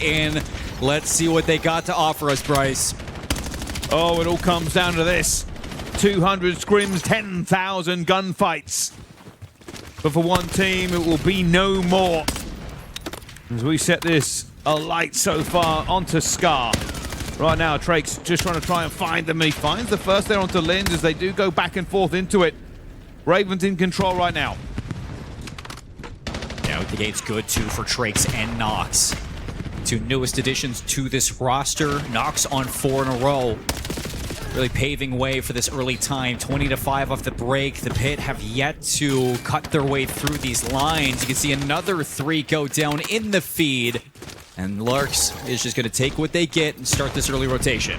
in. Let's see what they got to offer us, Bryce. Oh, it all comes down to this. 200 scrims, 10,000 gunfights. But for one team, it will be no more. As we set this alight so far onto Scar. Right now, Traixx just trying to find them. He finds the first there onto Linz as they do go back and forth into it. Raven's in control right now. Yeah, the gate's good too for Traixx and Knox. Two newest additions to this roster. Knox on 4 in a row. Really paving way for this early time. 20-5 off the break. The Pit have yet to cut their way through these lines. You can see another 3 go down in the feed. And Larks is just going to take what they get and start this early rotation.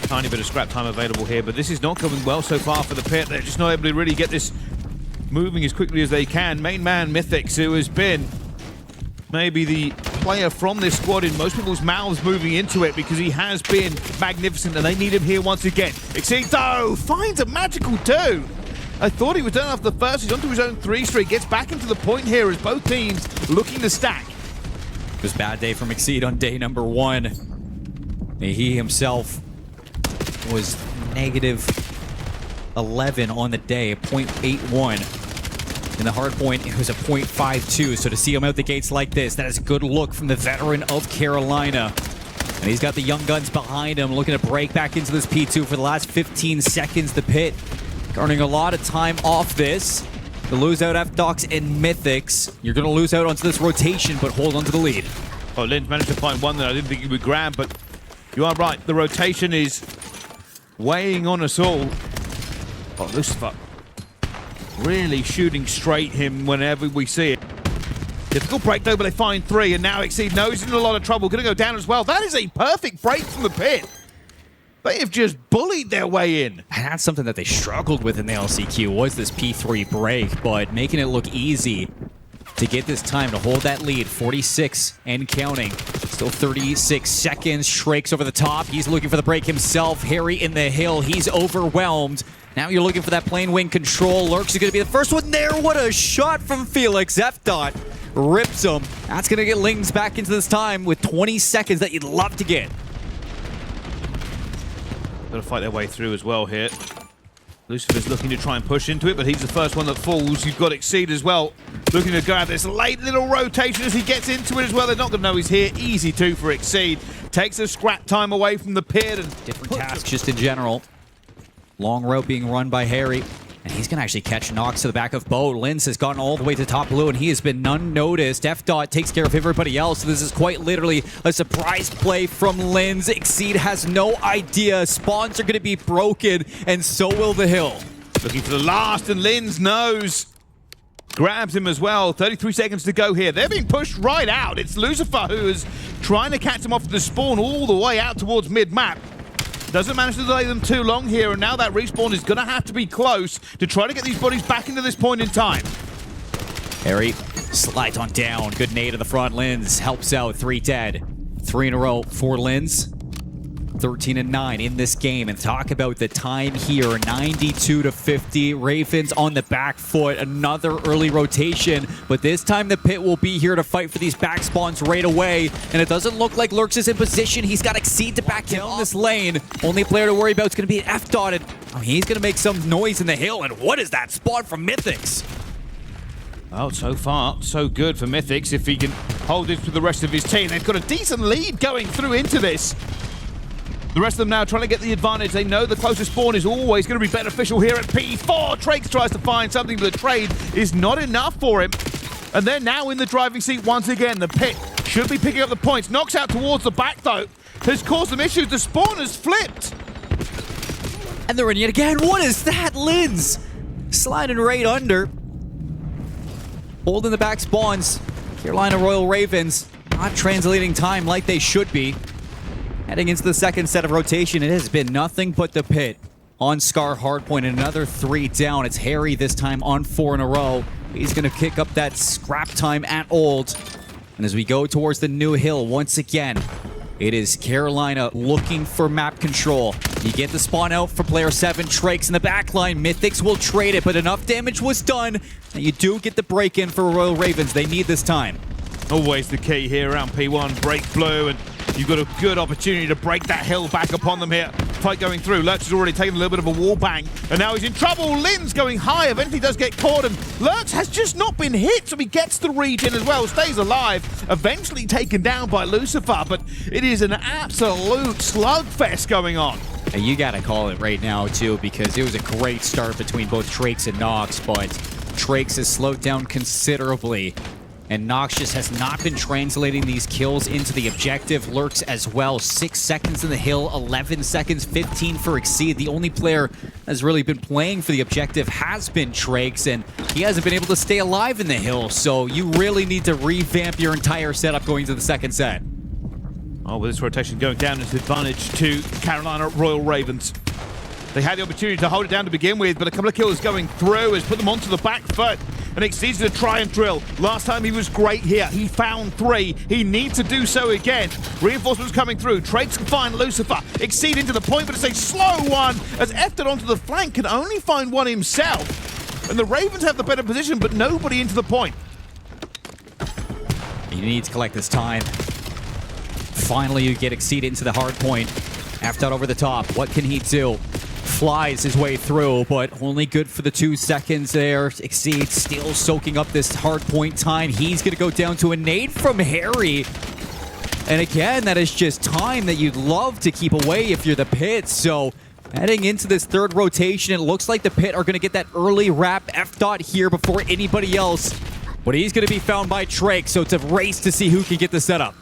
Tiny bit of scrap time available here, but this is not going well so far for the Pit. They're just not able to really get this moving as quickly as they can. Main man Mythics, who has been maybe the player from this squad in most people's mouths moving into it because he has been magnificent and they need him here once again. Exceed though, finds a magical 2. I thought he was done after the first. He's onto his own 3 straight. Gets back into the point here as both teams looking to stack. It was a bad day from Exceed on day number 1. He himself was negative 11 on the day, a 0.81. In the hardpoint, it was a 0.52. So to see him out the gates like this, that is a good look from the veteran of Carolina. And he's got the young guns behind him, looking to break back into this P2 for the last 15 seconds. The Pit earning a lot of time off this. To lose out F-Docs and Mythics. You're going to lose out onto this rotation, but hold on to the lead. Oh, Linz managed to find one that I didn't think he would grab, but you are right. The rotation is weighing on us all. Oh, Lucifer really shooting straight him whenever we see it. Difficult break though, but they find 3, and now Exceed knows he's in a lot of trouble. Gonna go down as well. That is a perfect break from the Pit. They have just bullied their way in. And that's something that they struggled with in the LCQ, was this P3 break, but making it look easy to get this time to hold that lead. 46 and counting. Still 36 seconds. Traixx over the top. He's looking for the break himself. Harry in the hill. He's overwhelmed. Now you're looking for that plane wing control. Lurks is going to be the first one there. What a shot from Felix. F-Dot rips him. That's going to get Lings back into this time with 20 seconds that you'd love to get. Got to fight their way through as well here. Lucifer's looking to try and push into it, but he's the first one that falls. You've got Exceed as well, looking to grab this late little rotation as he gets into it as well. They're not going to know he's here. Easy 2 for Exceed. Takes the scrap time away from the Pit. And different tasks just in general. Long route being run by Harry. And he's going to actually catch Knox to the back of Bo. Linz has gotten all the way to top blue, and he has been unnoticed. F-Dot takes care of everybody else, so this is quite literally a surprise play from Linz. Exceed has no idea. Spawns are going to be broken, and so will the hill. Looking for the last, and Linz knows. Grabs him as well. 33 seconds to go here. They're being pushed right out. It's Lucifer who is trying to catch them off the spawn all the way out towards mid-map. Doesn't manage to delay them too long here, and now that respawn is going to have to be close to try to get these bodies back into this point in time. Harry slides on down. Good nade to the front. Linz helps out. 3 dead. 3 in a row for Linz. 13 and 9 in this game. And talk about the time here. 92-50. Ravens on the back foot. Another early rotation. But this time the Pit will be here to fight for these back spawns right away. And it doesn't look like Lurks is in position. He's got Exceed to back down this lane. Only player to worry about is going to be F-Dotted. He's going to make some noise in the hill. And what is that spawn from Mythics? Oh, so far, so good for Mythics. If he can hold it for the rest of his team. They've got a decent lead going through into this. The rest of them now trying to get the advantage. They know the closest spawn is always going to be beneficial here at P4. Traixx tries to find something, but the trade is not enough for him. And they're now in the driving seat once again. The Pit should be picking up the points. Knocks out towards the back, though. Has caused some issues. The spawn has flipped. And they're in yet again. What is that? Linz sliding right under. Holding the back spawns. Carolina Royal Ravens not translating time like they should be. Heading into the second set of rotation, it has been nothing but the Pit on Scar Hardpoint. Another 3 down. It's Harry this time on 4 in a row. He's going to kick up that scrap time at Old. And as we go towards the new hill, once again, it is Carolina looking for map control. You get the spawn out for player 7, Traixx in the back line. Mythics will trade it, but enough damage was done. And you do get the break in for Royal Ravens. They need this time. Always the key here around P1. Break blue, and you've got a good opportunity to break that hill back upon them here. Fight going through. Lurks has already taken a little bit of a wall bang, and now he's in trouble. Lin's going high. Eventually does get caught, and Lurks has just not been hit, so he gets the regen as well. Stays alive. Eventually taken down by Lucifer, but it is an absolute slugfest going on. You gotta call it right now, too, because it was a great start between both Traixx and Knox, but Traixx has slowed down considerably. And Knox just has not been translating these kills into the objective. Lurks as well. 6 seconds in the hill, 11 seconds, 15 for Exceed. The only player that's really been playing for the objective has been Traixx, and he hasn't been able to stay alive in the hill. So you really need to revamp your entire setup going to the second set. Oh, with this rotation going down, it's advantage to Carolina Royal Ravens. They had the opportunity to hold it down to begin with, but a couple of kills going through has put them onto the back foot. And Exceed's to try and drill. Last time he was great here. He found 3. He needs to do so again. Reinforcements coming through. Traixx can find Lucifer. Exceed into the point, but it's a slow one as Efted onto the flank can only find one himself. And the Ravens have the better position, but nobody into the point. You need to collect this time. Finally, you get Exceed into the hard point. Efted over the top. What can he do? Flies his way through, but only good for the 2 seconds there. Exceed still soaking up this hard point time. He's going to go down to a nade from Harry. And again, that is just time that you'd love to keep away if you're the Pit. So heading into this third rotation, it looks like the Pit are going to get that early wrap F-Dot here before anybody else. But he's going to be found by Traixx, so it's a race to see who can get the setup.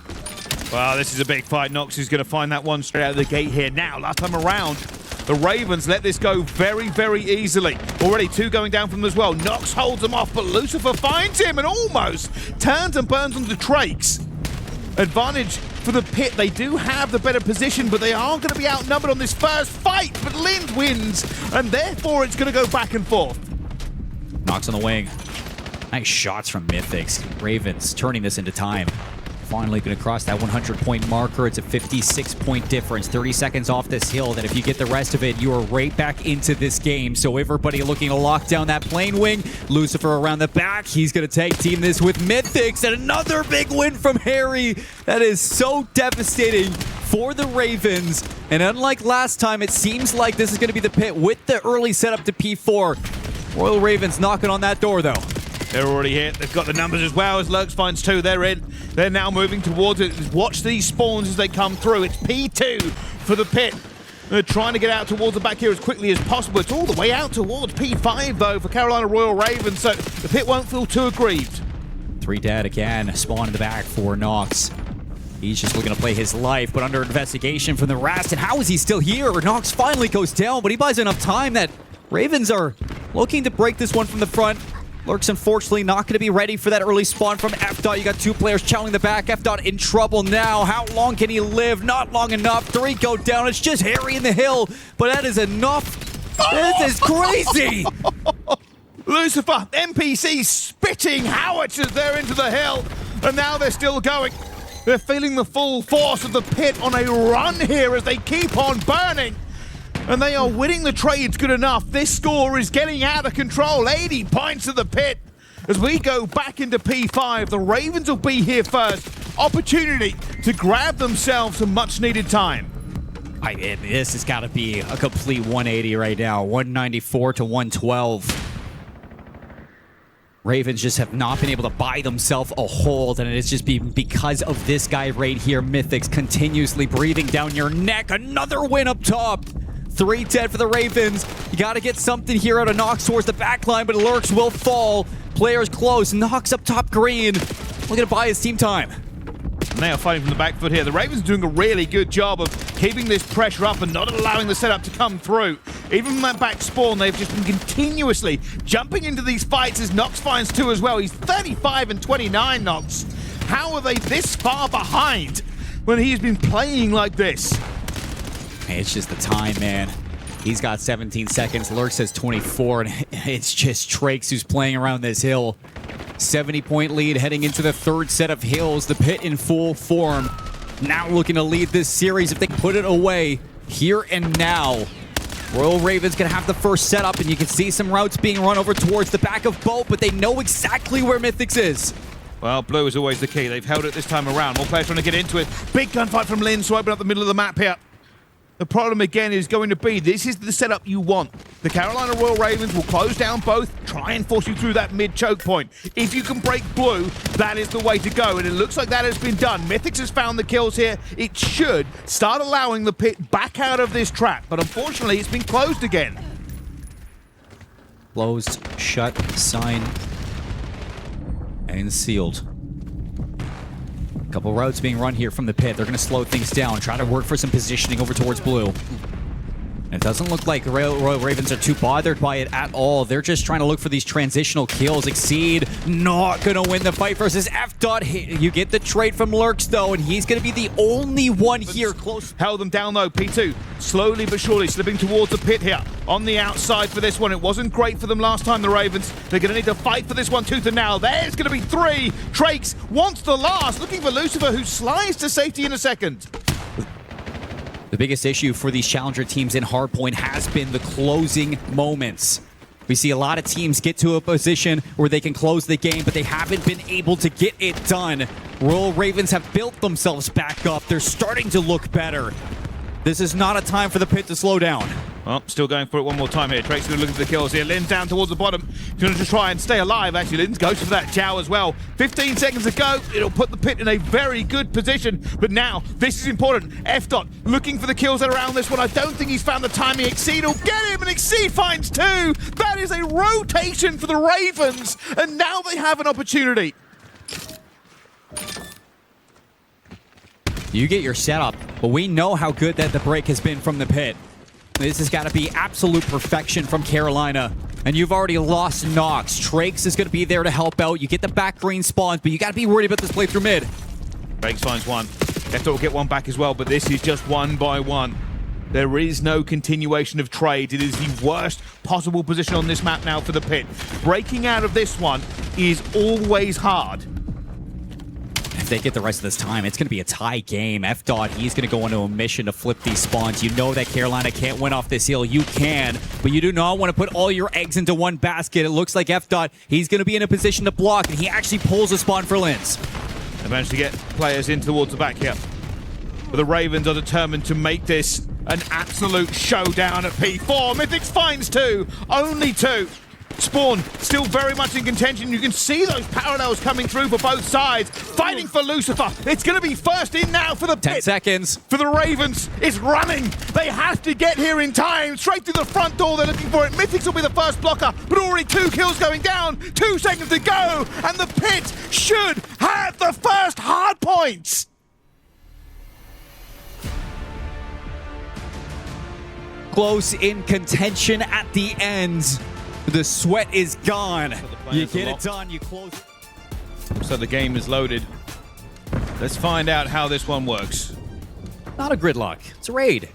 Well, this is a big fight. Knox is going to find that one straight out of the gate here. Now, last time around, the Ravens let this go very, very easily. Already 2 going down from them as well. Knox holds them off, but Lucifer finds him and almost turns and burns onto Traixx. Advantage for the Pit. They do have the better position, but they are going to be outnumbered on this first fight. But Lind wins, and therefore it's going to go back and forth. Knox on the wing. Nice shots from Mythics. Ravens turning this into time. Finally going to cross that 100-point marker. It's a 56-point difference. 30 seconds off this hill that if you get the rest of it, you are right back into this game. So everybody looking to lock down that plane wing. Lucifer around the back. He's going to tag team this with Mythics. And another big win from Harry. That is so devastating for the Ravens. And unlike last time, it seems like this is going to be the Pit with the early setup to P4. Royal Ravens knocking on that door, though. They're already hit. They've got the numbers as well as Lurks finds 2. They're in. They're now moving towards it. Watch these spawns as they come through. It's P2 for the Pit. They're trying to get out towards the back here as quickly as possible. It's all the way out towards P5, though, for Carolina Royal Ravens, so the Pit won't feel too aggrieved. 3 dead again. Spawn in the back for Knox. He's just looking to play his life, but under investigation from the rest. And how is he still here? Knox finally goes down, but he buys enough time that Ravens are looking to break this one from the front. Lurks, unfortunately, not going to be ready for that early spawn from F-Dot. You got 2 players challenging the back. F-Dot in trouble now. How long can he live? Not long enough. 3 go down. It's just Harry in the hill, but that is enough. This is crazy. Lucifer, NPC spitting howitzers there into the hill, and now they're still going. They're feeling the full force of the Pit on a run here as they keep on burning. And they are winning the trades good enough. This score is getting out of control. 80 points to the Pit. As we go back into P5, the Ravens will be here first. Opportunity to grab themselves some much-needed time. This has got to be a complete 180 right now. 194 to 112. Ravens just have not been able to buy themselves a hold, and it's just been because of this guy right here, Mythics, continuously breathing down your neck. Another win up top. 3 dead for the Ravens. You got to get something here out of Knox towards the back line, but Lurks will fall. Players close. Knox up top green. Looking to buy his team time. And they are fighting from the back foot here. The Ravens are doing a really good job of keeping this pressure up and not allowing the setup to come through. Even from that back spawn, they've just been continuously jumping into these fights as Knox finds 2 as well. He's 35 and 29, Knox. How are they this far behind when he's been playing like this? It's just the time, man. He's got 17 seconds. Lurks has 24, and it's just Traixx who's playing around this hill. 70-point lead heading into the third set of hills. The Pit in full form. Now looking to lead this series if they put it away here and now. Royal Ravens gonna have the first setup, and you can see some routes being run over towards the back of boat, but they know exactly where Mythics is. Well, blue is always the key. They've held it this time around. More players trying to get into it. Big gunfight from Lynn to open up the middle of the map here. The problem again is going to be, this is the setup you want. The Carolina Royal Ravens will close down both, try and force you through that mid choke point. If you can break blue, that is the way to go, and it looks like that has been done. Mythics has found the kills here. It should start allowing the pit back out of this trap, but unfortunately it's been closed again. Closed, shut, signed, and sealed. Couple routes being run here from the pit. They're going to slow things down, try to work for some positioning over towards blue. And it doesn't look like Royal Ravens are too bothered by it at all. They're just trying to look for these transitional kills. Exceed not going to win the fight versus F. You get the trade from Lurks, though, and he's going to be the only one here close. Held them down, though. P2 slowly but surely slipping towards the pit here. On the outside for this one. It wasn't great for them last time, the Ravens. They're going to need to fight for this one tooth and nail. There's going to be 3. Traixx wants the last, looking for Lucifer, who slides to safety in a second. The biggest issue for these challenger teams in Hardpoint has been the closing moments. We see a lot of teams get to a position where they can close the game, but they haven't been able to get it done. Royal Ravens have built themselves back up. They're starting to look better. This is not a time for the pit to slow down. Well, still going for it one more time here. Traixx going to look at the kills here. Lynn's down towards the bottom. Going to just try and stay alive. Actually, Lynn's goes for that Jow as well. 15 seconds to go. It'll put the pit in a very good position. But now, this is important. F. looking for the kills that are around this one. I don't think he's found the timing. Exceed will get him, and Exceed finds 2. That is a rotation for the Ravens. And now they have an opportunity. You get your setup, but we know how good that the break has been from the pit. This has got to be absolute perfection from Carolina. And you've already lost Knox. Traixx is going to be there to help out. You get the back green spawns, but you got to be worried about this play through mid. Traixx finds 1. F. will get 1 back as well, but this is just 1 by 1. There is no continuation of trade. It is the worst possible position on this map now for the pit. Breaking out of this one is always hard. If they get the rest of this time, it's going to be a tie game. F. he's going to go into a mission to flip these spawns. You know that Carolina can't win off this hill. You can, but you do not want to put all your eggs into one basket. It looks like F. he's going to be in a position to block, and he actually pulls a spawn for Linz. They managed to get players in towards the back here. But the Ravens are determined to make this an absolute showdown at P4. Mythics finds 2, only 2. Spawn still very much in contention. You can see those parallels coming through for both sides. Fighting for Lucifer. It's going to be first in now for the pit. 10 seconds. For the Ravens. It's running. They have to get here in time. Straight through the front door. They're looking for it. Mythics will be the first blocker, but already 2 kills going down. 2 seconds to go. And the pit should have the first hard points. Close in contention at the end. The sweat is gone. You get it done, you close. So the game is loaded. Let's find out how this one works. Not a gridlock. It's a raid.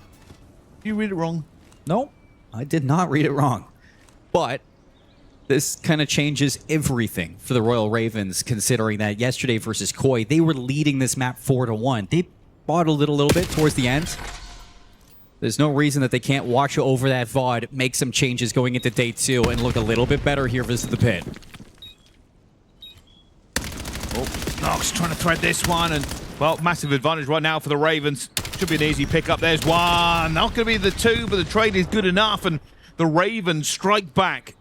You read it wrong. No, I did not read it wrong. But this kind of changes everything for the Royal Ravens, considering that yesterday versus Koi, they were leading this map 4-1. They bought a little bit towards the end. There's no reason that they can't watch over that VOD, make some changes going into day 2, and look a little bit better here versus the pit. Oh, Knox trying to thread this one, and, well, massive advantage right now for the Ravens. Should be an easy pickup. There's 1. Not going to be the 2, but the trade is good enough, and the Ravens strike back.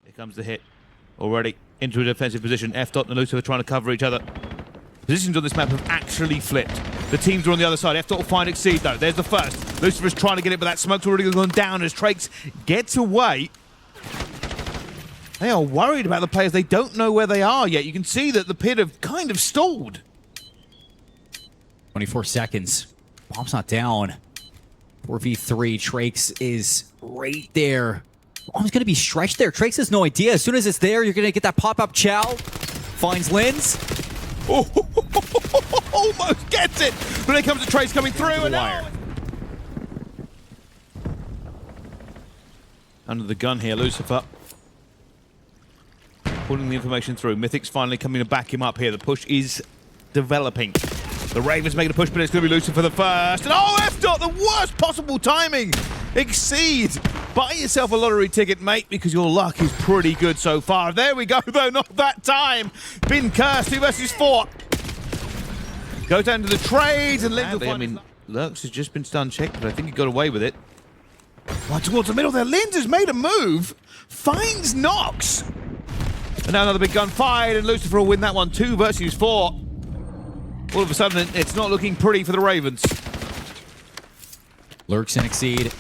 Here comes the hit. Already into a defensive position. F. and Lucifer trying to cover each other. Positions on this map have actually flipped. The teams are on the other side. F. will find Exceed, though. There's the first. Lucifer's trying to get it, but that smoke's already gone down as Traixx gets away. They are worried about the players. They don't know where they are yet. You can see that the pit have kind of stalled. 24 seconds. Bomb's not down. 4v3. Traixx is right there. Bomb's going to be stretched there. Traixx has no idea. As soon as it's there, you're going to get that pop-up chow. Finds Linz. Oh, almost gets it. But here comes the Traixx coming through. And now under the gun here, Lucifer pulling the information through. Mythic's finally coming to back him up here. The push is developing. The Ravens making a push, but it's going to be Lucifer the first. And oh, F. the worst possible timing. Exceed buy yourself a lottery ticket, mate, because your luck is pretty good so far. There we go, though, not that time. Been cursed, 2 versus 4. Go down to the trades, and Linz will find... I mean, Lurks has just been stun checked, but I think he got away with it. Right towards the middle there, Linz has made a move, finds Knox. And now another big gun fired, and Lucifer will win that one, 2 versus 4. All of a sudden, it's not looking pretty for the Ravens. Lurks and Exceed.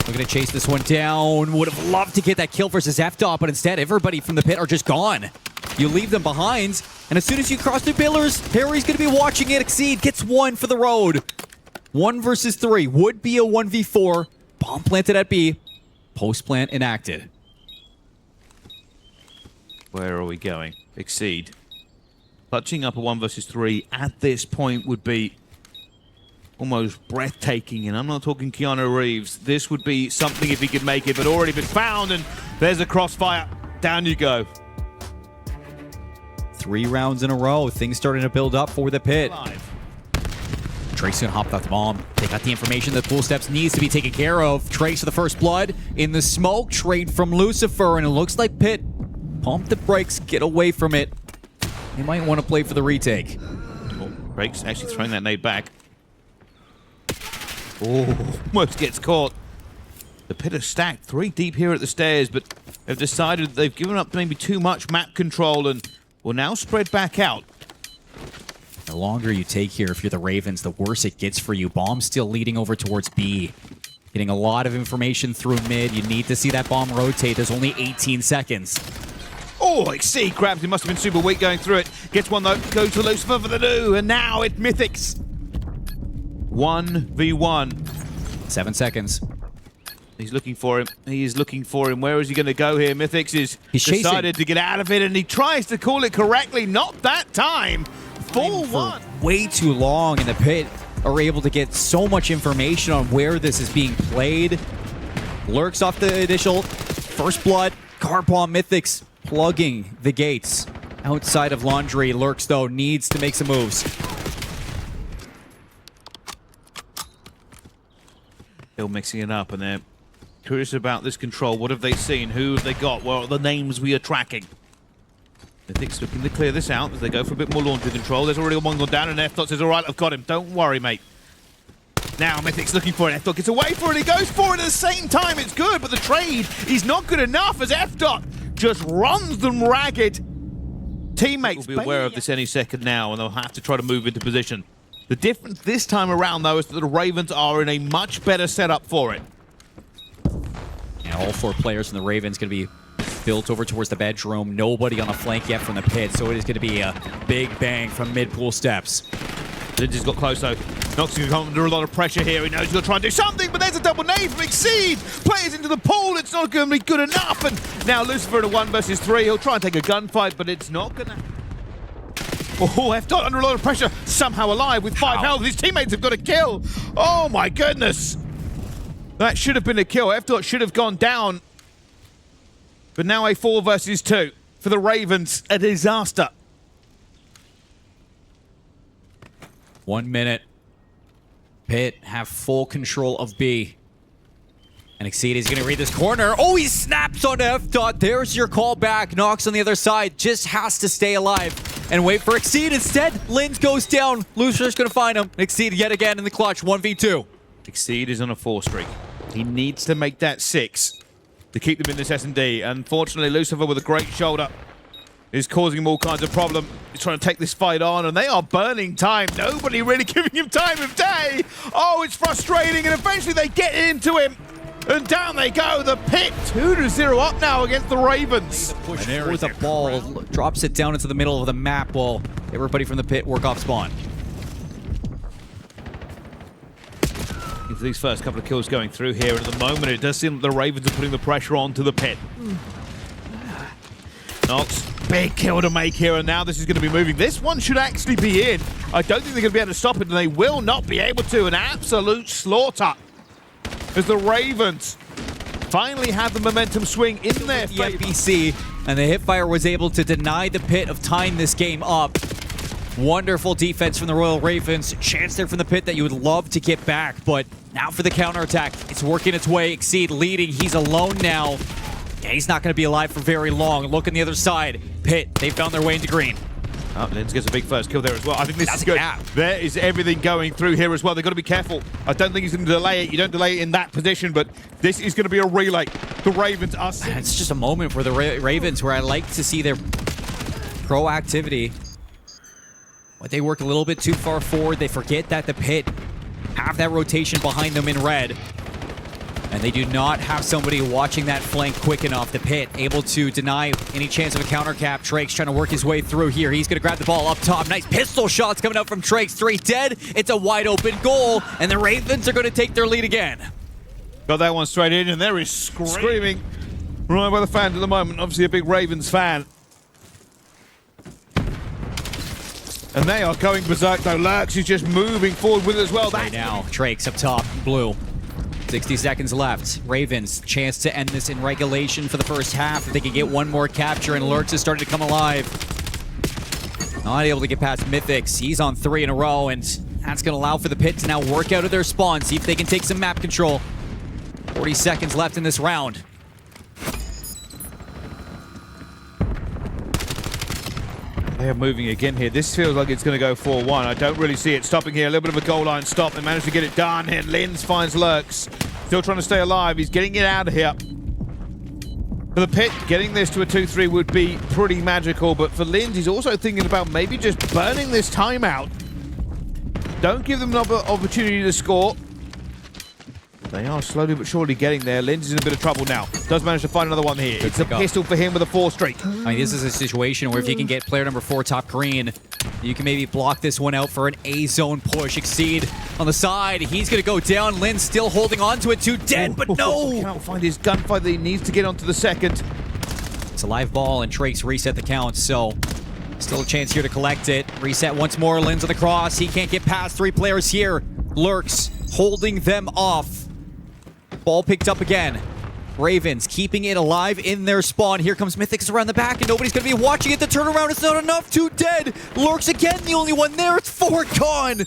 Looking to chase this one down. Would have loved to get that kill versus F-Dot, but instead, everybody from the pit are just gone. You leave them behind, and as soon as you cross the pillars, Harry's going to be watching it. Exceed gets 1 for the road. 1 versus 3. Would be a 1v4. Bomb planted at B. Post plant enacted. Where are we going? Exceed. Clutching up a 1 versus 3 at this point would be almost breathtaking, and I'm not talking Keanu Reeves. This would be something if he could make it, but already been found, and there's a crossfire. Down you go. 3 rounds in a row. Things starting to build up for the pit. Traixx gonna hop out the bomb. They got the information that Pool Steps needs to be taken care of. Traixx for the first blood. In the smoke, trade from Lucifer, and it looks like Pit pump the brakes, get away from it. He might want to play for the retake. Oh, Traixx actually throwing that nade back. Oh, almost gets caught. The Pit are stacked 3 deep here at the stairs, but have decided they've given up maybe too much map control and will now spread back out. The longer you take here, if you're the Ravens, the worse it gets for you. Bomb still leading over towards B. Getting a lot of information through mid. You need to see that bomb rotate. There's only 18 seconds. Oh, Exceed grabs. He must have been super weak going through it. Gets one though. Goes to Lucifer for the do. And now it's Mythics. 1v1. 7 seconds. He's looking for him. He is looking for him. Where is he going to go here? Mythics is decided to get out of it, and he tries to call it correctly. Not that time. 4-1. Way too long, and the Pit are able to get so much information on where this is being played. Lurks off the initial first blood. Car bomb. Mythics plugging the gates outside of Laundry. Lurks, though, needs to make some moves. Still mixing it up, and they're curious about this control. What have they seen? Who have they got? What are the names we are tracking? Mythics looking to clear this out as they go for a bit more laundry control. There's already one gone down, and F-Dot says, all right, I've got him. Don't worry, mate. Now Mythics looking for it. F-Dot gets away for it. He goes for it at the same time. It's good, but the trade is not good enough as F-Dot just runs them ragged. Teammates will be aware of this any second now, and they'll have to try to move into position. The difference this time around, though, is that the Ravens are in a much better setup for it. And all 4 players from the Ravens going to be built over towards the bedroom. Nobody on the flank yet from the pit, so it is going to be a big bang from mid-pool steps. Lindsay's got close, though. Knox is under a lot of pressure here. He knows he's going to try and do something, but there's a double nade from Exceed. Players into the pool. It's not going to be good enough. And now Lucifer in a 1 versus 3. He'll try and take a gunfight, but it's not going to... Oh, F-Dot under a lot of pressure. Somehow alive with 5 health. His teammates have got a kill. Oh, my goodness. That should have been a kill. F-Dot should have gone down. But now a 4 versus 2 for the Ravens. A disaster. 1 minute. Pit have full control of B. And Exceed is going to read this corner. Oh, he snaps on F-Dot. There's your call back. Knox on the other side just has to stay alive and wait for Exceed. Instead, Linz goes down. Lucifer's going to find him. Exceed yet again in the clutch. 1v2. Exceed is on a 4 streak. He needs to make that 6 to keep them in this S&D. Unfortunately, Lucifer with a great shoulder is causing him all kinds of problem. He's trying to take this fight on, and they are burning time. Nobody really giving him time of day. Oh, it's frustrating, and eventually they get into him. And down they go, the Pit 2-0 up now against the Ravens. Push for the ball, drops it down into the middle of the map while everybody from the Pit work off spawn. Into these first couple of kills going through here, and at the moment it does seem that the Ravens are putting the pressure onto the Pit. Knox, big kill to make here, and now this is going to be moving. This one should actually be in. I don't think they're going to be able to stop it, and they will not be able to. An absolute slaughter as the Ravens finally have the momentum swing in their favor. EWC, and the hipfire was able to deny the Pit of tying this game up. Wonderful defense from the Royal Ravens. Chance there from the pit that you would love to get back, but now for the counterattack. It's working its way. Exceed leading. He's alone now. Yeah, he's not going to be alive for very long. Look on the other side. Pit, they found their way into green. Oh, Linz gets a big first kill there as well. I think this That's is good. a gap. There is everything going through here as well. They've got to be careful. I don't think he's going to delay it. You don't delay it in that position, but this is going to be a relay. The Ravens are... It's just a moment for the Ravens where I like to see their proactivity. But they work a little bit too far forward. They forget that the pit have that rotation behind them in red. And they do not have somebody watching that flank quick enough. The pit able to deny any chance of a counter cap. Traixx trying to work his way through here. He's going to grab the ball up top. Nice pistol shots coming out from Traixx. 3 dead. It's a wide open goal. And the Ravens are going to take their lead again. Got that one straight in, and there is screaming right by the fans at the moment. Obviously a big Ravens fan. And they are going berserk though. Lurks is just moving forward with it as well. Right now, Traixx up top, blue. 60 seconds left. Ravens, chance to end this in regulation for the first half. If they can get one more capture, and Lurks is starting to come alive. Not able to get past Mythics. He's on 3 in a row, and that's going to allow for the pit to now work out of their spawn. See if they can take some map control. 40 seconds left in this round. They are moving again here. This feels like it's going to go 4-1. I don't really see it stopping here. A little bit of a goal line stop. They managed to get it done. And Linz finds Lurks. Still trying to stay alive. He's getting it out of here. For the pit, getting this to a 2-3 would be pretty magical. But for Linz, he's also thinking about maybe just burning this timeout. Don't give them another opportunity to score. They are slowly but surely getting there. Linz is in a bit of trouble now. Does manage to find another one here. It's a pistol for him with a 4 streak. I mean, this is a situation where if you can get player number 4 top green, you can maybe block this one out for an A-zone push. Exceed on the side. He's going to go down. Linz still holding on to it. 2 dead, but no! Can't find his gunfight that he needs to get onto the second. It's a live ball, and Traixx reset the count, so still a chance here to collect it. Reset once more. Linz on the cross. He can't get past 3 players here. Lurks holding them off. Ball picked up again. Ravens keeping it alive in their spawn. Here comes Mythics around the back, and nobody's going to be watching it. The turnaround is not enough. 2 dead. Lurks again, the only one there. It's 4 gone.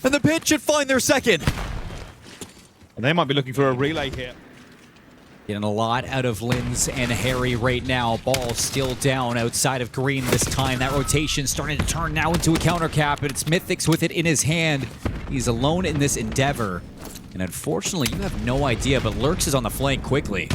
And the pit should find their second. And they might be looking for a relay here. Getting a lot out of Linz and Harry right now. Ball still down outside of green this time. That rotation starting to turn now into a counter cap, and it's Mythics with it in his hand. He's alone in this endeavor. And unfortunately, you have no idea, but Lurks is on the flank quickly.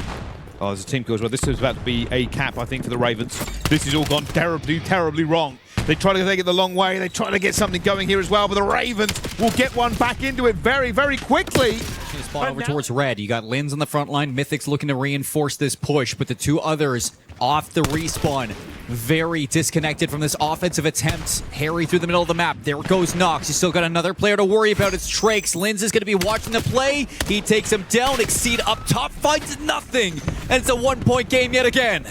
Oh, there's a team kill as well. This is about to be a cap, I think, for the Ravens. This has all gone terribly, terribly wrong. They try to take it the long way. They try to get something going here as well, but the Ravens will get one back into it very, very quickly. Spawn over towards red. You got Linz on the front line. Mythics looking to reinforce this push, but the 2 others off the respawn. Very disconnected from this offensive attempt. Harry through the middle of the map. There goes Knox. He's still got another player to worry about. It's Traixx. Linz is going to be watching the play. He takes him down. Exceed up top. Finds nothing. And it's a 1-point game yet again.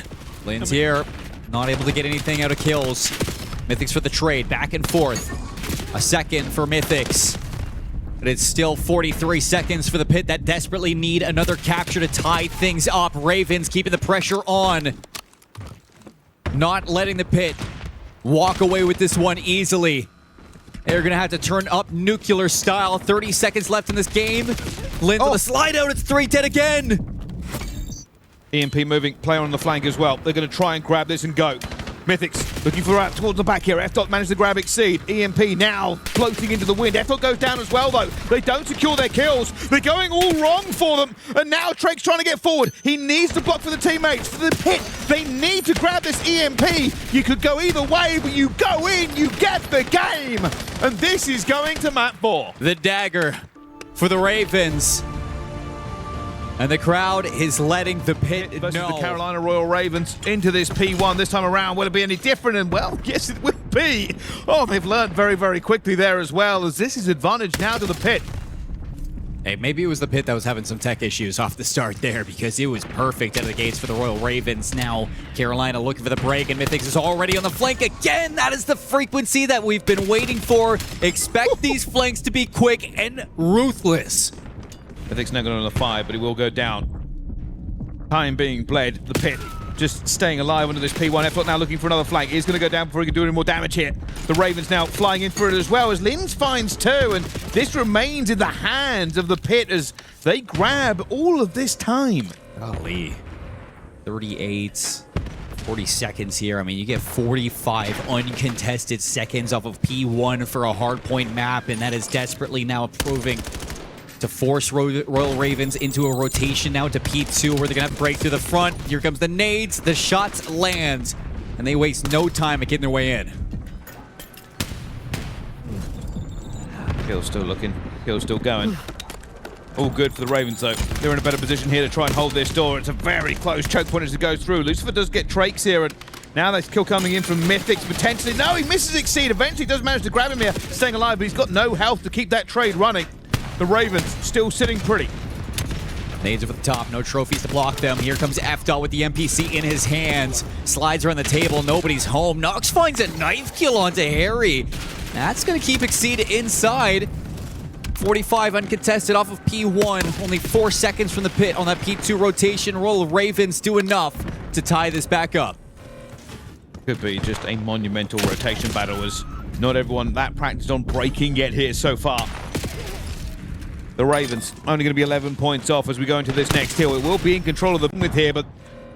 Linz here. Not able to get anything out of kills. Mythics for the trade. Back and forth. A second for Mythics. But it's still 43 seconds for the pit that desperately need another capture to tie things up. Ravens keeping the pressure on. Not letting the pit walk away with this one easily. They're going to have to turn up nuclear style. 30 seconds left in this game. Linz on the slide out. It's 3 dead again. EMP moving, player on the flank as well. They're going to try and grab this and go. Mythics looking for out towards the back here. F-Dot managed to grab Exceed. EMP now floating into the wind. F-Dot goes down as well, though. They don't secure their kills. They're going all wrong for them. And now Traixx trying to get forward. He needs to block for the teammates. For the pit, they need to grab this EMP. You could go either way, but you go in, you get the game. And this is going to map 4. The dagger for the Ravens. And the crowd is letting the pit versus know. The Carolina Royal Ravens into this P1 this time around. Will it be any different? And well, yes, it will be. Oh, they've learned very, very quickly there as well, as this is advantage now to the pit. Hey, maybe it was the pit that was having some tech issues off the start there, because it was perfect out of the gates for the Royal Ravens. Now, Carolina looking for the break, and Mythics is already on the flank again. That is the frequency that we've been waiting for. Expect these flanks to be quick and ruthless. Mythics now going on the 5, but he will go down. Time being bled. The pit just staying alive under this P1. Effort now looking for another flank. He's going to go down before he can do any more damage here. The Ravens now flying in for it as well as Linz finds two, and this remains in the hands of the Pit as they grab all of this time. Golly. 38, 40 seconds here. I mean, you get 45 uncontested seconds off of P1 for a hardpoint map, and that is desperately now proving to force Royal Ravens into a rotation now to P2, where they're gonna have to break through the front. Here comes the nades, the shots land, and they waste no time at getting their way in. Kill's still looking, Kill's still going. All good for the Ravens though. They're in a better position here to try and hold this door. It's a very close choke point as it goes through. Lucifer does get Traixx here, and now there's kill coming in from Mythics potentially. No, he misses Exceed. Eventually does manage to grab him here, staying alive, but he's got no health to keep that trade running. The Ravens still sitting pretty. Nades over the top, no trophies to block them. Here comes F-Dot with the MPC in his hands. Slides around the table, nobody's home. Knox finds a knife kill onto Harry. That's gonna keep Exceed inside. 45 uncontested off of P1. Only 4 seconds from the Pit on that P2 rotation. Royal Ravens do enough to tie this back up. Could be just a monumental rotation battle as not everyone that practiced on breaking yet here so far. The Ravens only going to be 11 points off as we go into this next hill. It will be in control of them with here, but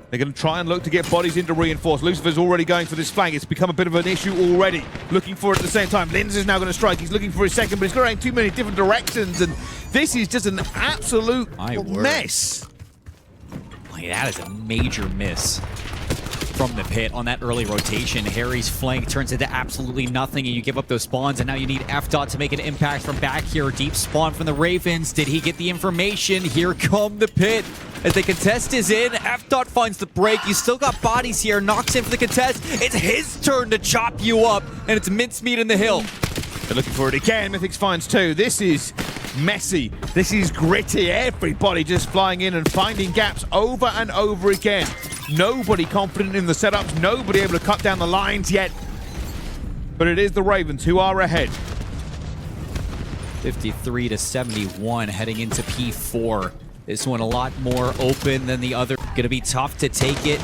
they're going to try and look to get bodies into reinforce. Lucifer's already going for this flank. It's become a bit of an issue already. Looking for it at the same time. Linz is now going to strike. He's looking for his second, but he's going too many different directions, and this is just an absolute mess. Like, that is a major miss from the Pit on that early rotation. Harry's flank turns into absolutely nothing, and you give up those spawns, and now you need F-Dot to make an impact from back here. Deep spawn from the Ravens. Did he get the information? Here come the Pit. As the contest is in, F-Dot finds the break. You still got bodies here. Knocks in for the contest. It's his turn to chop you up, and it's mincemeat in the hill. They're looking for it again. Mythics finds two. This is messy. This is gritty. Everybody just flying in and finding gaps over and over again. Nobody confident in the setups. Nobody able to cut down the lines yet. But it is the Ravens who are ahead. 53 to 71 heading into P4. This one a lot more open than the other. Gonna be tough to take it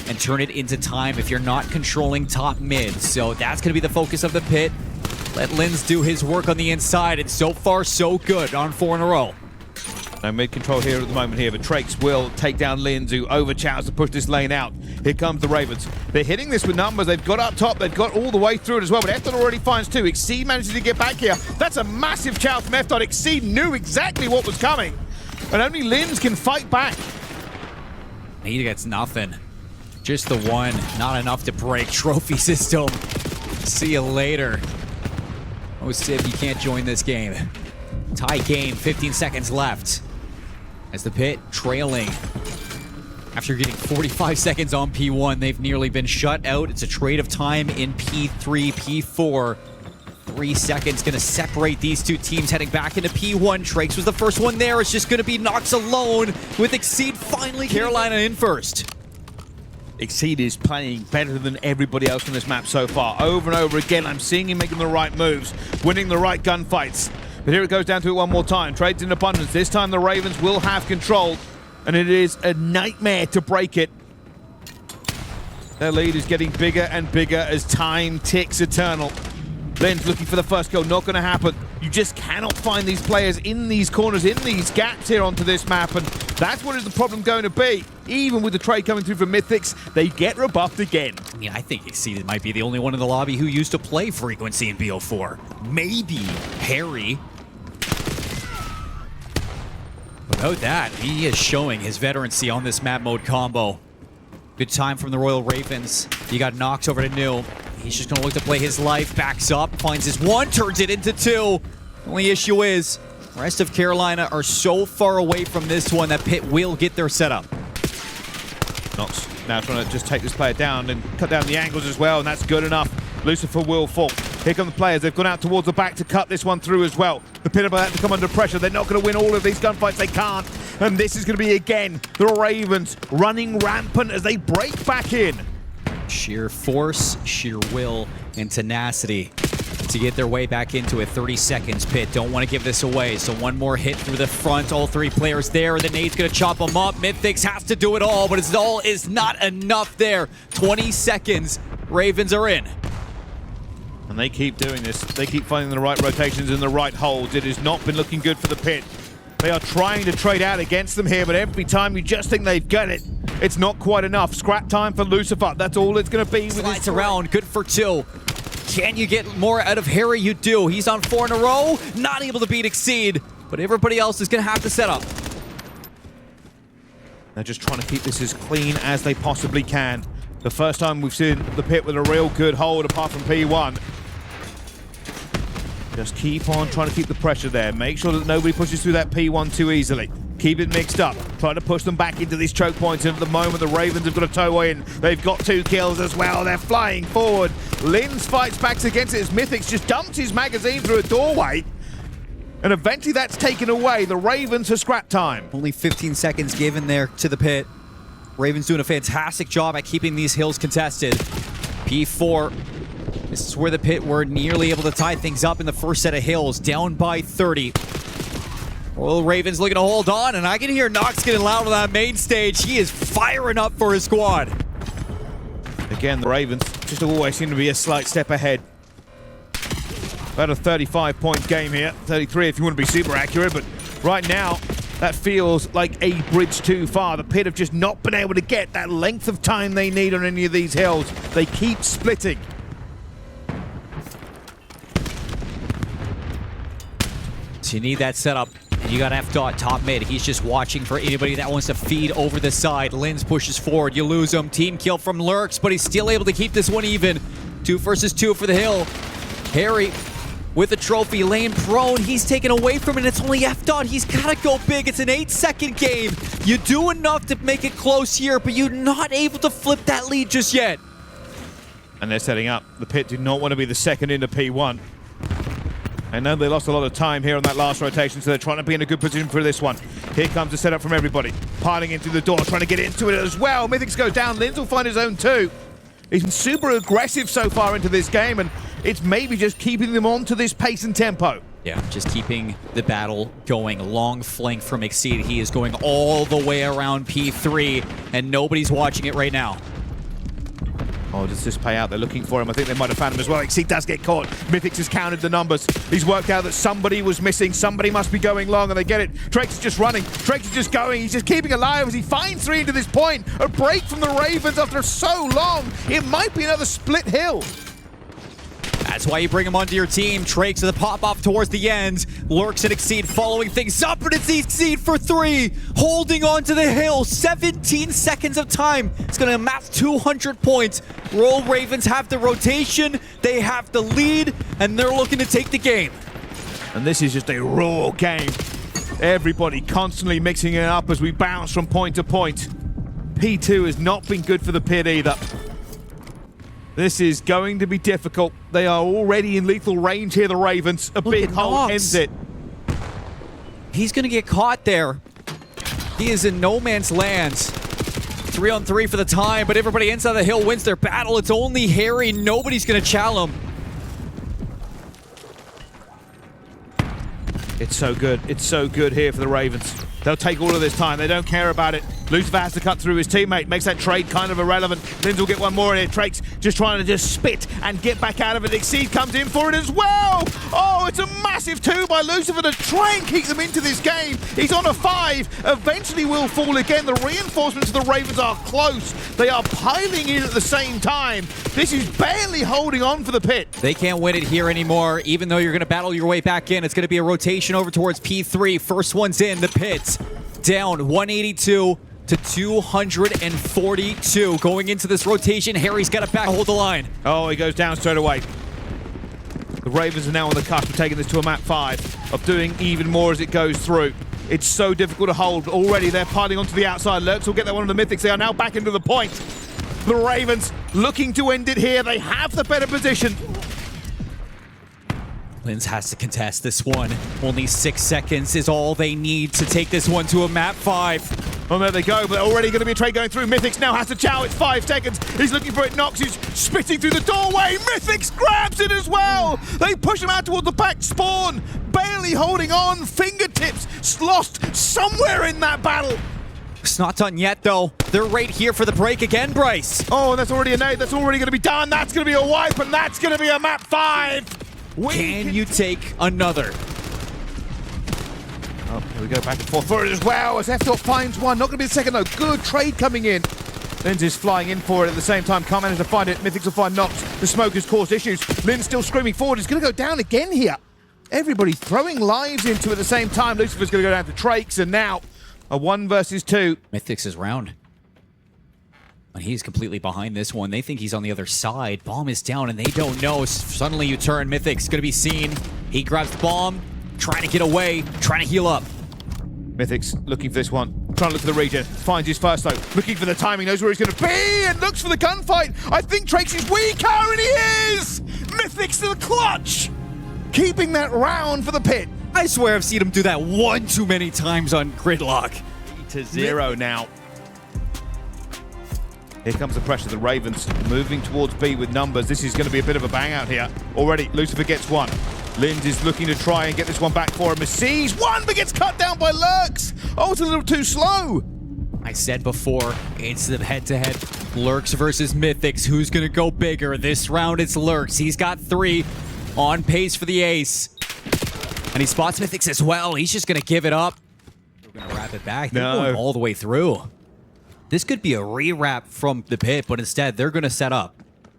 and turn it into time if you're not controlling top mid. So that's gonna be the focus of the Pit. Let Linz do his work on the inside, and so far so good on 4 in a row. No mid control here at the moment here, but Traixx will take down Linz, who overchows to push this lane out. Here comes the Ravens. They're hitting this with numbers. They've got up top. They've got all the way through it as well, but F-Dot already finds two. Exceed manages to get back here. That's a massive chow from F-Dot. Exceed knew exactly what was coming, and only Linz can fight back. He gets nothing. Just the one. Not enough to break. Trophy system. See you later. Oh, Civ, you can't join this game. Tie game, 15 seconds left. As the Pit trailing. After getting 45 seconds on P1, they've nearly been shut out. It's a trade of time in P3, P4. 3 seconds gonna separate these two teams heading back into P1. Traixx was the first one there. It's just gonna be Knox alone with Exceed finally Carolina in first. Exceed is playing better than everybody else on this map so far. Over and over again, I'm seeing him making the right moves, winning the right gunfights. But here it goes down to it one more time. Trades in abundance. This time the Ravens will have control, and it is a nightmare to break it. Their lead is getting bigger and bigger as time ticks eternal. Linz looking for the first kill. Not going to happen. You just cannot find these players in these corners, in these gaps here onto this map, and that's what is the problem going to be. Even with the trade coming through from Mythics, they get rebuffed again. I mean, I think Exceeded might be the only one in the lobby who used to play Frequency in BO4. Maybe Harry. Without that, he is showing his veterancy on this map mode combo. Good time from the Royal Ravens. You got Knox over to New. He's just gonna look to play his life, backs up, finds his one, turns it into two. Only issue is, the rest of Carolina are so far away from this one that Pit will get their setup. Knox now trying to just take this player down and cut down the angles as well, and that's good enough. Lucifer will fall. Here come the players. They've gone out towards the back to cut this one through as well. The Pit about to come under pressure. They're not going to win all of these gunfights. They can't. And this is going to be, again, the Ravens running rampant as they break back in. Sheer force, sheer will, and tenacity. to get their way back into it. 30 seconds, Pit. Don't want to give this away. So one more hit through the front. All three players there. The nade's going to chop them up. Mythics has to do it all, but it's all is not enough there. 20 seconds. Ravens are in. And they keep doing this. They keep finding the right rotations and the right holds. It has not been looking good for the Pit. They are trying to trade out against them here, but every time you just think they've got it, it's not quite enough. Scrap time for Lucifer. That's all it's going to be. Slides around. Good for 2. Can you get more out of Harry? You do. He's on 4 in a row. Not able to beat Exceed, but everybody else is going to have to set up. They're just trying to keep this as clean as they possibly can. The first time we've seen the Pit with a real good hold apart from P1. Just keep on trying to keep the pressure there. Make sure that nobody pushes through that P1 too easily. Keep it mixed up. Try to push them back into these choke points. And at the moment, the Ravens have got a toe in. They've got 2 kills as well. They're flying forward. Linz fights back against it as Mythics just dumps his magazine through a doorway. And eventually that's taken away. The Ravens for scrap time. Only 15 seconds given there to the Pit. Ravens doing a fantastic job at keeping these hills contested. P4. This is where the Pit were nearly able to tie things up in the first set of hills. Down by 30. Royal Ravens looking to hold on, and I can hear Knox getting loud on that main stage. He is firing up for his squad. Again, the Ravens just always seem to be a slight step ahead. About a 35-point game here. 33 if you want to be super accurate, but right now, that feels like a bridge too far. The Pit have just not been able to get that length of time they need on any of these hills. They keep splitting. So you need that setup. You got F-Dot top mid. He's just watching for anybody that wants to feed over the side. Linz pushes forward. You lose him. Team kill from Lurks, but he's still able to keep this one even. 2 versus 2 for the hill. Harry with the trophy, laying prone. He's taken away from it. It's only F-Dot. He's got to go big. It's an 8-second game. You do enough to make it close here, but you're not able to flip that lead just yet. And they're setting up. The Pit do not want to be the second into P1. I know they lost a lot of time here on that last rotation, so they're trying to be in a good position for this one. Here comes the setup from everybody. Piling in through the door, trying to get into it as well. Mythics go down. Linz will find his own too. He's been super aggressive so far into this game, and it's maybe just keeping them on to this pace and tempo. Yeah, just keeping the battle going. Long flank from Exceed. He is going all the way around P3, and nobody's watching it right now. Oh, does this pay out? They're looking for him. I think they might have found him as well. Exceed does get caught. Mythics has counted the numbers. He's worked out that somebody was missing. Somebody must be going long, and they get it. Traixx is just running. Traixx is just going. He's just keeping alive as he finds 3 into this point. A break from the Ravens after so long. It might be another split hill. That's why you bring him onto your team. Traixx with a pop-off towards the end. Lurks and Exceed following things up, but it's Exceed for 3. Holding on to the hill. 17 seconds of time. It's going to map 200 points. Royal Ravens have the rotation. They have the lead, and they're looking to take the game. And this is just a raw game. Everybody constantly mixing it up as we bounce from point to point. P2 has not been good for the Pit either. This is going to be difficult. They are already in lethal range here, the Ravens. A big hole ends it. He's going to get caught there. He is in no man's land. 3-on-3 for the time, but everybody inside the hill wins their battle. It's only Harry. Nobody's going to challenge him. It's so good. It's so good here for the Ravens. They'll take all of this time. They don't care about it. Lucifer has to cut through his teammate. Makes that trade kind of irrelevant. Linz will get one more in here. Traixx just trying to spit and get back out of it. Exceed comes in for it as well. Oh, it's a massive 2 by Lucifer to try and keep them into this game. He's on a 5. Eventually will fall again. The reinforcements of the Ravens are close. They are piling in at the same time. This is barely holding on for the Pit. They can't win it here anymore. Even though you're going to battle your way back in, it's going to be a rotation over towards P3. First one's in. The Pit down 182 to 242. Going into this rotation, Harry's got to back hold the line. Oh, he goes down straight away. The Ravens are now on the cusp of taking this to a map 5, of doing even more as it goes through. It's so difficult to hold. Already they're piling onto the outside. Lurks will get that one on the Mythics. They are now back into the point. The Ravens looking to end it here. They have the better position. Linz has to contest this one. Only 6 seconds is all they need to take this one to a map 5. Well, there they go, but already going to be a trade going through. Mythics now has to chow. It's 5 seconds. He's looking for it. Knox is spitting through the doorway. Mythics grabs it as well. They push him out towards the back spawn. Barely holding on. Fingertips lost somewhere in that battle. It's not done yet, though. They're right here for the break again, Bryce. Oh, and that's already a nade. That's already going to be done. That's going to be a wipe, and that's going to be a map 5. Can you take another? Oh, here we go, back and forth for it as well, as F-Dot finds one. Not going to be the second, though. Good trade coming in. Linz is flying in for it at the same time. Can't manage to find it. Mythics will find Knox. The smoke has caused issues. Linz still screaming forward. He's going to go down again here. Everybody throwing lives into it at the same time. Lucifer's going to go down to Traixx, and now a 1 versus 2. Mythics is round. And he's completely behind this one. They think he's on the other side. Bomb is down, and they don't know. Suddenly you turn. Mythics going to be seen. He grabs the bomb. Trying to get away, trying to heal up. Mythics looking for this one, trying to look for the region, finds his first though, looking for the timing, knows where he's going to be, and looks for the gunfight. I think Traixx is weaker, and he is! Mythics to the clutch! Keeping that round for the pit. I swear I've seen him do that one too many times on Gridlock. 8-0 now. Here comes the pressure. The Ravens moving towards B with numbers. This is going to be a bit of a bang out here. Already, Lucifer gets one. Linz is looking to try and get this one back for him. Sees one, but gets cut down by Lurks. Oh, it's a little too slow. I said before, it's the head-to-head. Lurks versus Mythics. Who's going to go bigger? This round, it's Lurks. He's got 3 on pace for the ace. And he spots Mythics as well. He's just going to give it up. We're going to wrap it back. They're going all the way through. This could be a re-wrap from the pit, but instead, they're going to set up.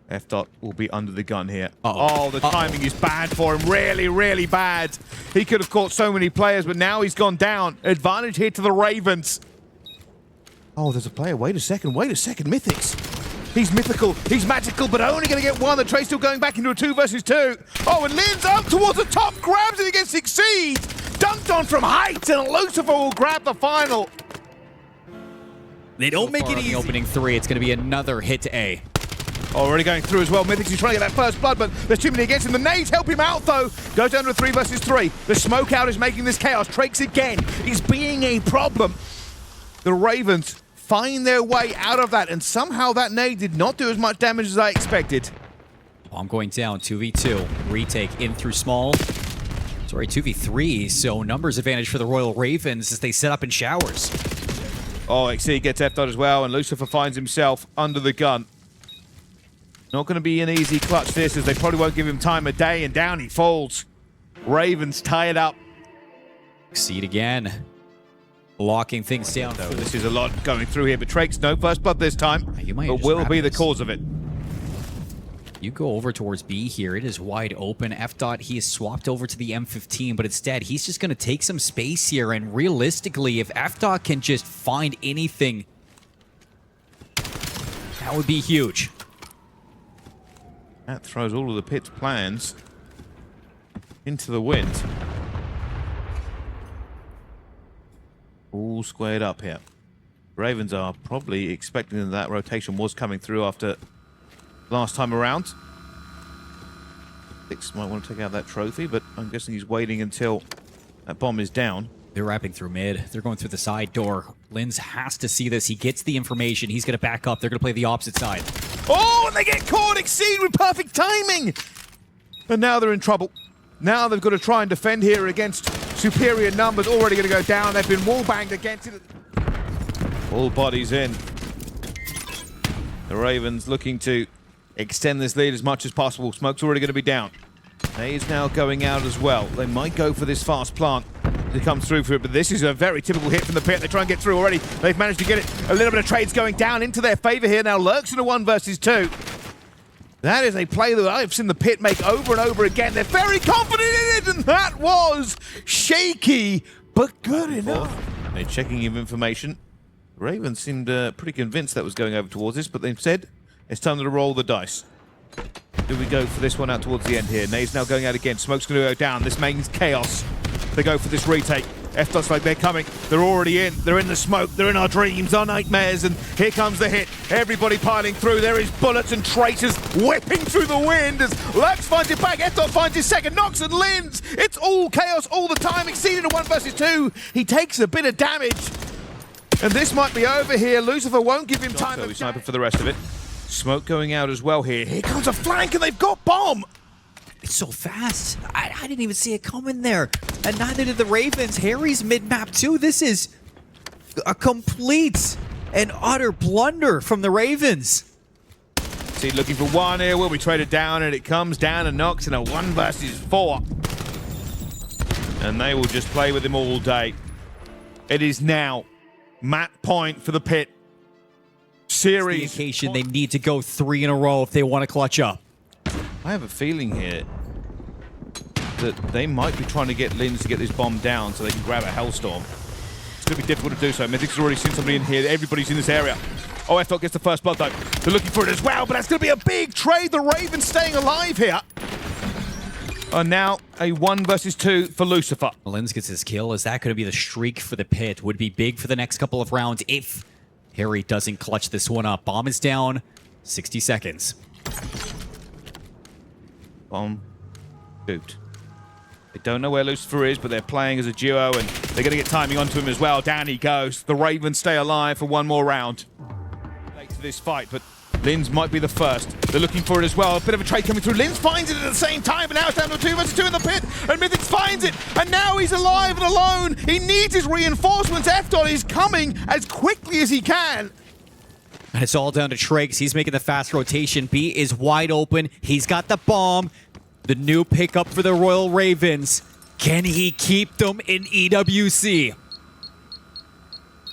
F-Dot will be under the gun here. Oh, the timing is bad for him. Really, really bad. He could have caught so many players, but now he's gone down. Advantage here to the Ravens. Oh, there's a player. Wait a second. Mythics. He's mythical. He's magical, but only going to get one. The Traixx still going back into a 2 versus 2. Oh, and Linz up towards the top. Grabs it against Exceed. Dunked on from height, and Lucifer will grab the final. They don't make it easy. Opening 3, it's going to be another hit to A. Already going through as well. Mythics is trying to get that first blood, but there's too many against him. The nades help him out, though. Goes down to a 3 versus 3. The smoke out is making this chaos. Traixx again is being a problem. The Ravens find their way out of that, and somehow that nade did not do as much damage as I expected. Bomb going down, 2v2. Retake in through small. Sorry, 2v3, so numbers advantage for the Royal Ravens as they set up in showers. Oh, Exceed gets F-Dot as well, and Lucifer finds himself under the gun. Not going to be an easy clutch this, as they probably won't give him time of day, and down he falls. Ravens tie it up. Exceed again. Locking things down. So this is a lot going through here, but Traixx, no first blood this time. But will be the cause of it. You go over towards B here. It is wide open. F-Dot, he is swapped over to the M15, but instead, he's just going to take some space here. And realistically, if F-Dot can just find anything, that would be huge. That throws all of the pit's plans into the wind. All squared up here. Ravens are probably expecting that rotation was coming through after last time around. Six might want to take out that trophy, but I'm guessing he's waiting until that bomb is down. They're wrapping through mid. They're going through the side door. Linz has to see this. He gets the information. He's going to back up. They're going to play the opposite side. Oh, and they get caught. Exceed with perfect timing. And now they're in trouble. Now they've got to try and defend here against superior numbers. Already going to go down. They've been wallbanged against it. All bodies in. The Ravens looking to extend this lead as much as possible. Smoke's already going to be down. He's now going out as well. They might go for this fast plant to come through for it, but this is a very typical hit from the pit. They try and get through already. They've managed to get it. A little bit of trades going down into their favor here. Now Lurks in a 1 versus 2. That is a play that I've seen the pit make over and over again. They're very confident in it, and that was shaky, but good enough. They're checking of information. The Ravens seemed pretty convinced that was going over towards this, but they've said it's time to roll the dice. Do we go for this one out towards the end here? Nade's now going out again. Smoke's going to go down. This means chaos. They go for this retake. F-Dot's like they're coming. They're already in. They're in the smoke. They're in our dreams, our nightmares. And here comes the hit. Everybody piling through. There is bullets and traitors whipping through the wind as Lux finds it back. F-Dot finds his second. Knox and Linz. It's all chaos all the time. Exceeded a 1 versus 2. He takes a bit of damage. And this might be over here. Lucifer won't give him time. He's sniping for the rest of it. Smoke going out as well here. Here comes a flank and they've got bomb. It's so fast. I didn't even see it coming there. And neither did the Ravens. Harry's mid-map too. This is a complete and utter blunder from the Ravens. See, looking for one here. Will be traded down and it comes down to Knox in a 1 versus 4. And they will just play with him all day. It is now match point for the pit. Series. It's the occasion they need to go 3 in a row if they want to clutch up. I have a feeling here that they might be trying to get Linz to get this bomb down so they can grab a Hellstorm. It's going to be difficult to do so. Mythic's already seen somebody in here. Everybody's in this area. Oh, F-Dot gets the first blood though. They're looking for it as well, but that's going to be a big trade. The Ravens staying alive here. And now a 1 versus 2 for Lucifer. Linz gets his kill. Is that going to be the streak for the pit? Would be big for the next couple of rounds if Harry doesn't clutch this one up. Bomb is down. 60 seconds. Bomb scooped. They don't know where Lucifer is, but they're playing as a duo, and they're going to get timing onto him as well. Down he goes. The Ravens stay alive for 1 more round. Late to this fight, but Linz might be the first. They're looking for it as well. A bit of a trade coming through. Linz finds it at the same time, but now it's down to 2 versus 2 in the pit, and Mythics finds it, and now he's alive and alone. He needs his reinforcements. F-Dot is coming as quickly as he can. And it's all down to Traixx. He's making the fast rotation. B is wide open. He's got the bomb. The new pickup for the Royal Ravens. Can he keep them in EWC?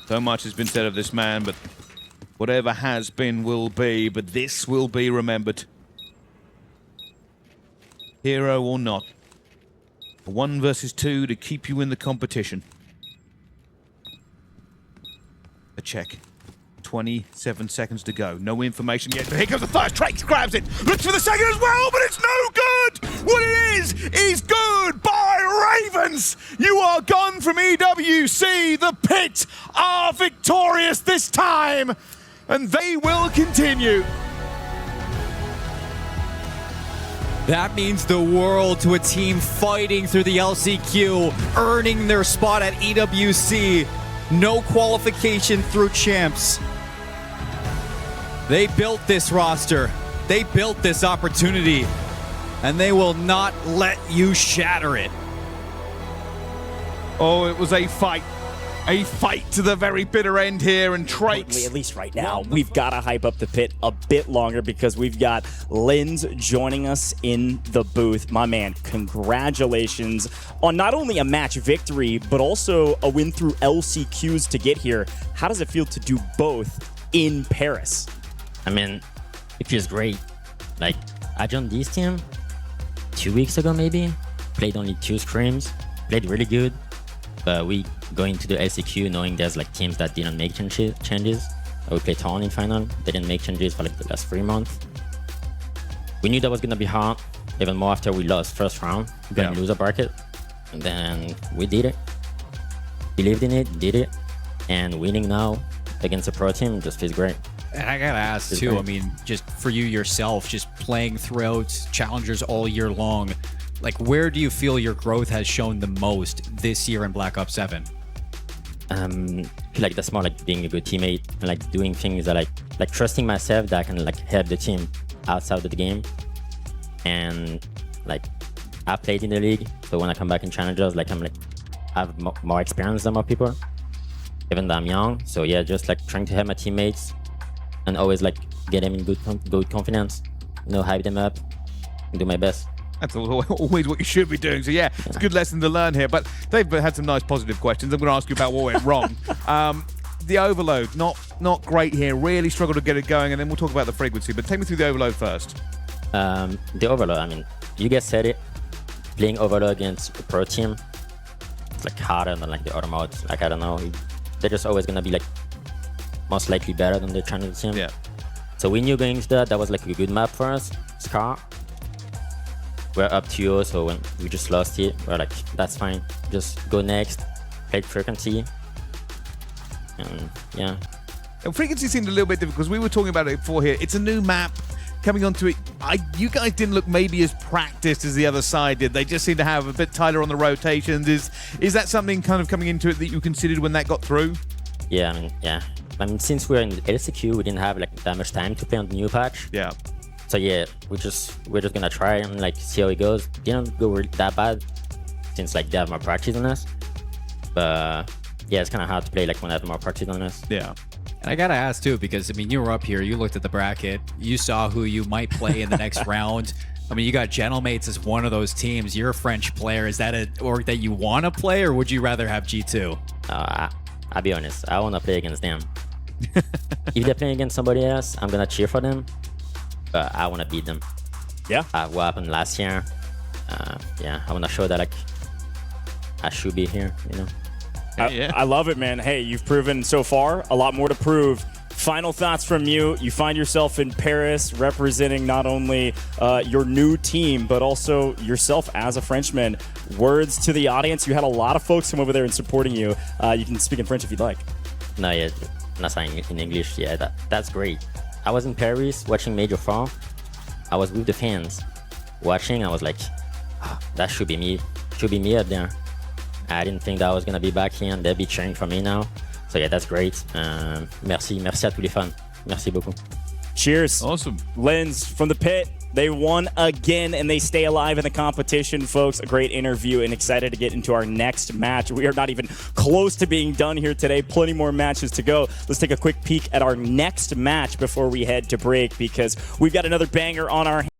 So much has been said of this man, but whatever has been will be, but this will be remembered. Hero or not. A 1 versus 2 to keep you in the competition. A check. 27 seconds to go. No information yet. But here comes the first. Traixx grabs it. Looks for the second as well, but it's no good. What it is goodbye, Ravens. You are gone from EWC. The pit are victorious this time, and they will continue. That means the world to a team fighting through the LCQ, earning their spot at EWC. No qualification through champs. They built this roster. They built this opportunity. And they will not let you shatter it. Oh, it was a fight. A fight to the very bitter end here, and Traixx. At least right now, we've got to hype up the pit a bit longer because we've got Linz joining us in the booth. My man, congratulations on not only a match victory, but also a win through LCQs to get here. How does it feel to do both in Paris? I mean, it feels great. Like, I joined this team 2 weeks ago maybe, played only 2 scrims, played really good. But we going to the LCQ knowing there's like teams that didn't make changes. We played Town in final, they didn't make changes for like the last 3 months. We knew that was gonna be hard, even more after we lost first round. We're gonna lose a bracket. And then we did it. Believed in it, did it. And winning now against a pro team just feels great. And I gotta ask too, I mean, just for you yourself, just playing throughout challengers all year long, like where do you feel your growth has shown the most this year in Black Ops 7? I feel like that's more like being a good teammate and like doing things that like trusting myself that I can like help the team outside of the game. And like I played in the league, so when I come back in challengers, like I have more experience than more people, even though I'm young. So yeah, just like trying to help my teammates and always like get them in good confidence, you know, hype them up, and do my best. That's always what you should be doing. So yeah, it's a good lesson to learn here. But they've had some nice positive questions. I'm going to ask you about what went wrong. The overload, not great here. Really struggled to get it going, and then we'll talk about the frequency. But take me through the overload first. The overload, I mean, you guys said it. Playing overload against a pro team, it's like harder than like the other modes. Like I don't know, they're just always gonna be like most likely better than the challenge team. Yeah. So we knew going into that was like a good map for us. Scar. We're up 2-0, so when we just lost it, we're like, that's fine. Just go next, play frequency. And yeah. And frequency seemed a little bit difficult because we were talking about it before here. It's a new map coming onto it. You guys didn't look maybe as practiced as the other side did. They just seemed to have a bit tighter on the rotations. Is that something kind of coming into it that you considered when that got through? Yeah, I mean, since we're in the LCQ, we didn't have like that much time to play on the new patch. Yeah. So yeah, we're just gonna try and like see how it goes. Didn't go really that bad since like they have more practice than us. But yeah, it's kind of hard to play like when they have more practice than us. Yeah. And I gotta ask too, because I mean, you were up here, you looked at the bracket, you saw who you might play in the next round. I mean, you got Gentlemates as one of those teams. You're a French player. Is that a org that you want to play, or would you rather have G2? I'll be honest, I want to play against them. If they're playing against somebody else, I'm gonna cheer for them, but I want to beat them. Yeah. What happened last year? Yeah, I want to show that like I should be here. You know. I love it, man. Hey, you've proven so far a lot more to prove. Final thoughts from you. You find yourself in Paris representing not only your new team, but also yourself as a Frenchman. Words to the audience. You had a lot of folks come over there and supporting you. You can speak in French if you'd like. No, yeah, not saying in English. Yeah, that's great. I was in Paris watching Major 4. I was with the fans watching. I was like, that should be me. Should be me up there. I didn't think that I was gonna be back here and they'll be cheering for me now. So yeah, that's great. Merci à tous les fans. Merci beaucoup. Cheers. Awesome. Lens from the pit. They won again and they stay alive in the competition, folks. A great interview and excited to get into our next match. We are not even close to being done here today. Plenty more matches to go. Let's take a quick peek at our next match before we head to break because we've got another banger on our hands.